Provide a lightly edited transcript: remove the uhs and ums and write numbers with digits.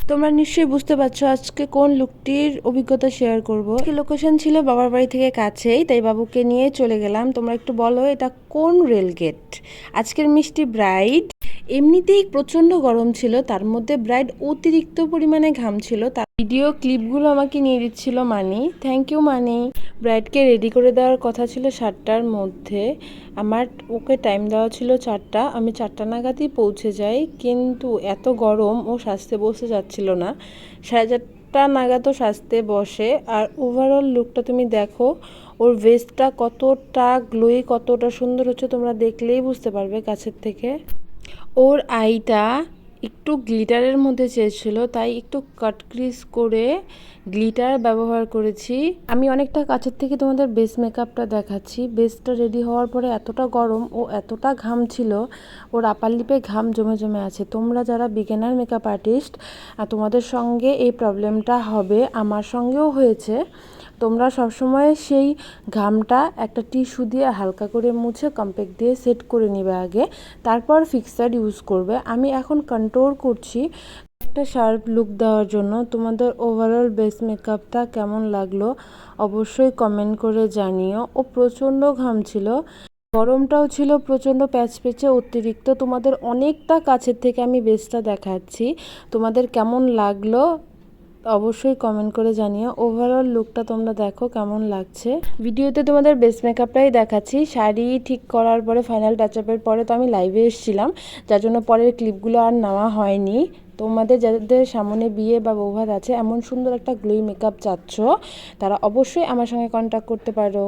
তোমরা নিশ্চয়ই বুঝতে পারছো আজকে কোন লুকটির অভিজ্ঞতা শেয়ার করব। লোকেশন ছিল বাবার বাড়ি থেকে কাছেই, তাই বাবুকে নিয়ে চলে গেলাম। তোমরা একটু বলো এটা কোন রেল গেট? আজকের মিষ্টি ব্রাইড এমনিতেই প্রচণ্ড গরম ছিল, তার মধ্যে ব্রাইড অতিরিক্ত পরিমাণে ঘামছিল। তার ভিডিও ক্লিপগুলো আমাকে নিয়ে দিচ্ছিল মানি। Thank you Moni. ব্রাইডকে রেডি করে দেওয়ার কথা ছিল 7টার মধ্যে, আমার ওকে টাইম দেওয়া ছিল 4টা। আমি 4টা নাগাদই পৌঁছে যাই, কিন্তু এত গরম ও সাজতে বসে যাচ্ছিল না। 4:30 নাগাদও সাজতে বসে। আর ওভারঅল লুকটা তুমি দেখো, ওর ভেস্টটা কতটা গ্লোই, কতটা সুন্দর হচ্ছে তোমরা দেখলেই বুঝতে পারবে কাছের থেকে। ওর আইটা একটু গ্লিটারের মধ্যে চেয়েছিল, তাই একটু কাট ক্রিজ করে গ্লিটার ব্যবহার করেছি। আমি অনেকটা কাছের থেকে তোমাদের বেস মেকআপটা দেখাচ্ছি। বেসটা রেডি হওয়ার পরে এতটা গরম ও এতটা ঘাম ছিল, ওর আপার লিপে ঘাম জমে জমে আছে। তোমরা যারা বিগিনার মেকআপ আর্টিস্ট, তোমাদের সঙ্গে এই প্রবলেমটা হবে, আমার সঙ্গেও হয়েছে। তোমরা সবসময় সেই ঘামটা একটা টিস্যু দিয়ে হালকা করে মুছে কম্প্যাক্ট দিয়ে সেট করে নিবে আগে, তারপর ফিক্সার ইউজ করবে। আমি এখন কন্ট্রোল করছি একটা শার্প লুক দেওয়ার জন্য। তোমাদের ওভারঅল বেস মেকআপটা কেমন লাগলো অবশ্যই কমেন্ট করে জানিও। ও প্রচণ্ড ঘামছিল, গরমটাও ছিল প্রচণ্ড, প্যাচপ্যাচে অতিরিক্ত। তোমাদের অনেকটা কাছের থেকে আমি বেসটা দেখাচ্ছি, তোমাদের কেমন লাগলো অবশ্যই কমেন্ট করে জানিও। ওভারঅল লুকটা তোমরা দেখো কেমন লাগছে। ভিডিওতে তোমাদের বেস মেকআপটাই দেখাচ্ছি। শাড়ি ঠিক করার পরে ফাইনাল টাচআপের পরে তো আমি লাইভে এসেছিলাম, যার জন্য পরের ক্লিপগুলো আর নেওয়া হয়নি। তোমাদের যাদের সামনে বিয়ে বা বৌভাত আছে, এমন সুন্দর একটা গ্লোই মেকআপ চাচ্ছ, তারা অবশ্যই আমার সঙ্গে কন্ট্যাক্ট করতে পারো।